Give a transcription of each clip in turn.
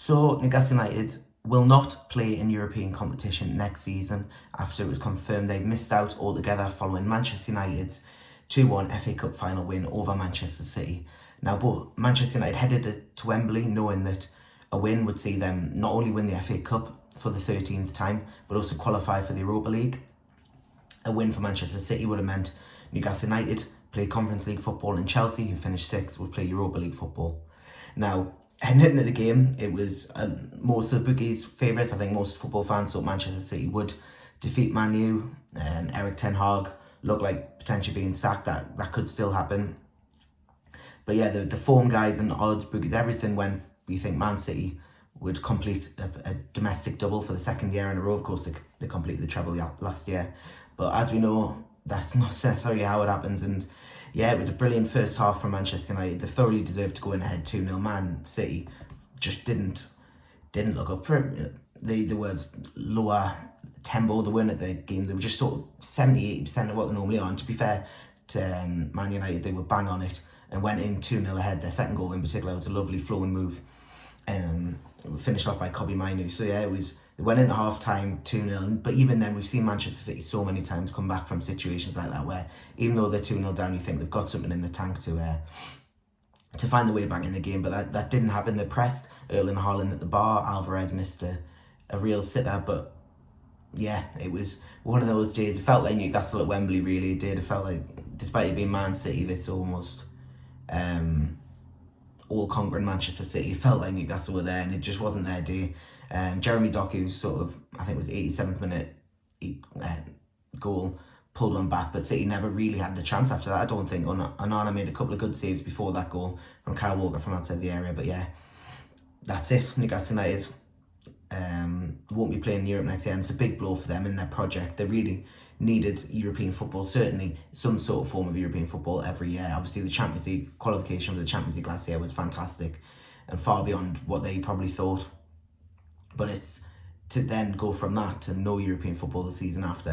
So Newcastle United will not play in European competition next season after it was confirmed they've missed out altogether following Manchester United's 2-1 FA Cup final win over Manchester City. Now, both Manchester United headed to Wembley knowing that a win would see them not only win the FA Cup for the 13th time, but also qualify for the Europa League. A win for Manchester City would have meant Newcastle United play Conference League football, and Chelsea, who finished 6th, would play Europa League football. Now, heading into the game, it was most of the bookies' favourites. I think most football fans thought Manchester City would defeat Man U. Eric Ten Hag looked like potentially being sacked. That could still happen. But yeah, the form guides and odds, bookies, everything went. We think Man City would complete a domestic double for the second year in a row. Of course, they completed the treble last year. But as we know, that's not necessarily how it happens. And yeah, it was a brilliant first half from Manchester United. They thoroughly deserved to go in ahead 2-0. Man City just didn't look up for it. They were lower tempo. They weren't at the game. They were just sort of 70-80% of what they normally are. And to be fair to Man United, they were bang on it and went in 2-0 ahead. Their second goal in particular was a lovely flowing move. Finished off by Kobbie Mainoo. So yeah, they went into half time 2-0, but even then we've seen Manchester City so many times come back from situations like that where even though they're 2-0 down, you think they've got something in the tank to find the way back in the game, but that didn't happen. They pressed Erling Haaland at the bar. Alvarez missed a real sitter, but yeah, it was one of those days. It felt like Newcastle at Wembley, really. It did. It felt like, despite it being Man City, this almost all-conquering Manchester City, it felt like Newcastle were there, and it just wasn't their day. Jeremy Doku's sort of, I think it was 87th minute goal, pulled one back, but City never really had the chance after that. I don't think. Onana made a couple of good saves before that goal from Kyle Walker from outside the area, but yeah, that's it. Newcastle United won't be playing in Europe next year, and it's a big blow for them in their project. They really needed European football, certainly some sort of form of European football every year. Obviously the Champions League qualification for the Champions League last year was fantastic and far beyond what they probably thought, but it's to then go from that to no European football the season after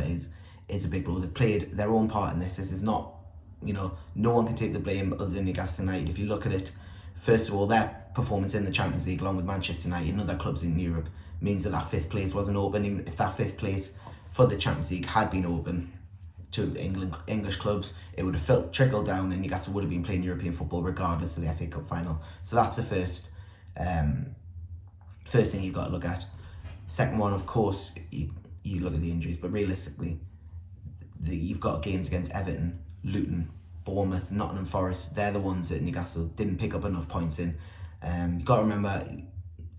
is a big blow. They've played their own part in this. This is not, no one can take the blame other than Newcastle United. If you look at it, first of all, their performance in the Champions League along with Manchester United and other clubs in Europe means that fifth place wasn't open. Even if that fifth place for the Champions League had been open to English clubs, it would have trickled down and Newcastle would have been playing European football regardless of the FA Cup final. So that's the first thing you've got to look at. Second one, of course, you look at the injuries, but realistically, you've got games against Everton, Luton, Bournemouth, Nottingham Forest. They're the ones that Newcastle didn't pick up enough points in. You've got to remember,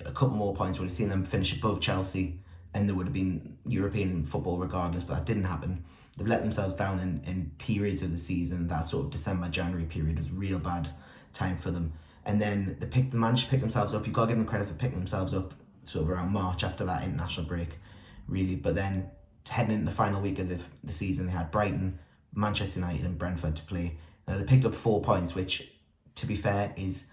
a couple more points would have seen them finish above Chelsea, and there would have been European football regardless, but that didn't happen. They've let themselves down in periods of the season. That sort of December, January period was a real bad time for them. And then they managed to pick themselves up. You've got to give them credit for picking themselves up sort of around March after that international break, really. But then heading into the final week of the season, they had Brighton, Manchester United and Brentford to play. Now they picked up 4 points, which, to be fair, is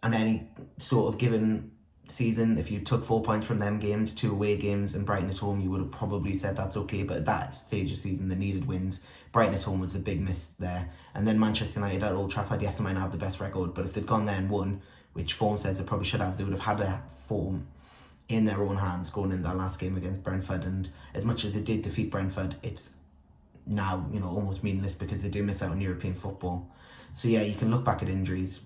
on any sort of given season, if you took 4 points from them games, 2 away games and Brighton at home, you would have probably said that's okay. But at that stage of the season, they needed wins. Brighton at home was a big miss there. And then Manchester United at Old Trafford, yes, they might not have the best record, but if they'd gone there and won, which form says they probably should have, they would have had their form in their own hands going in that last game against Brentford. And as much as they did defeat Brentford, it's now, almost meaningless because they do miss out on European football. So yeah, you can look back at injuries,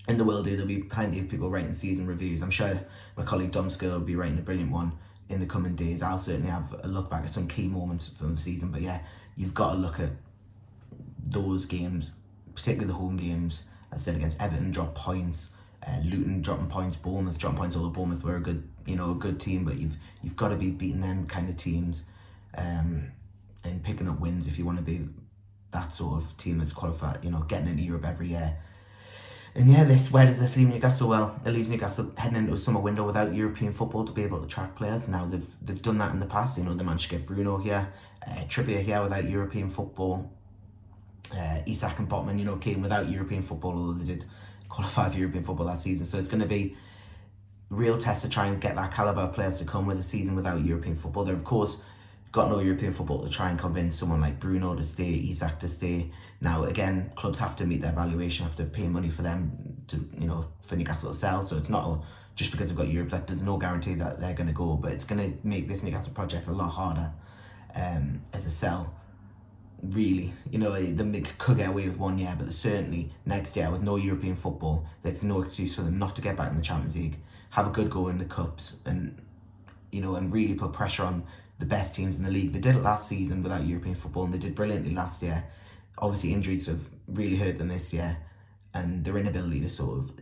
and there will do. There'll be plenty of people writing season reviews. I'm sure my colleague Dom Skill will be writing a brilliant one in the coming days. I'll certainly have a look back at some key moments from the season. But yeah, you've got to look at those games, particularly the home games. As I said, against Everton, dropped points. Luton dropping points. Bournemouth dropping points. Although Bournemouth were a good team, but you've got to be beating them kind of teams, and picking up wins if you want to be that sort of team that's qualified. Getting into Europe every year. And yeah, where does this leave Newcastle? Well, it leaves Newcastle heading into a summer window without European football to be able to attract players. Now they've done that in the past. They managed to get Bruno here, Trippier here without European football. Isak and Botman, came without European football, although they did qualify for European football that season. So it's going to be a real test to try and get that calibre of players to come with a season without European football. They're of course got no European football to try and convince someone like Bruno to stay, Isak to stay. Now, again, clubs have to meet their valuation, have to pay money for them to, for Newcastle to sell. So it's not just because they've got Europe that there's no guarantee that they're going to go, but it's going to make this Newcastle project a lot harder as a sell. Really, they could get away with 1 year, but certainly next year with no European football, there's no excuse for them not to get back in the Champions League, have a good go in the cups, and really put pressure on the best teams in the league. They did it last season without European football, and they did brilliantly last year. Obviously, injuries have really hurt them this year, and their inability to sort of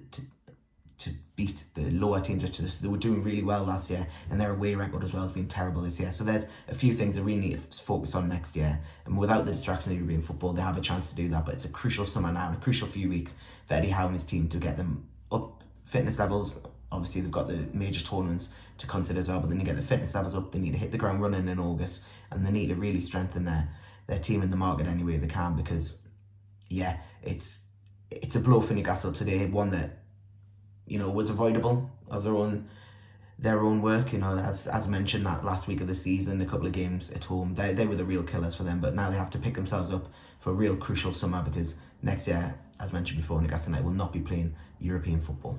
to beat the lower teams, which they were doing really well last year, and their away record as well has been terrible this year. So there's a few things they really need to focus on next year, and without the distraction of European football, they have a chance to do that. But it's a crucial summer now, and a crucial few weeks for Eddie Howe and his team to get them up fitness levels. Obviously, they've got the major tournaments to consider as well, but then you get the fitness levels up. They need to hit the ground running in August, and they need to really strengthen their team in the market any way they can, because it's a blow for Newcastle today, one that was avoidable of their own work. As mentioned, that last week of the season, a couple of games at home, they were the real killers for them. But now they have to pick themselves up for a real crucial summer, because next year, as mentioned before, Newcastle United will not be playing European football.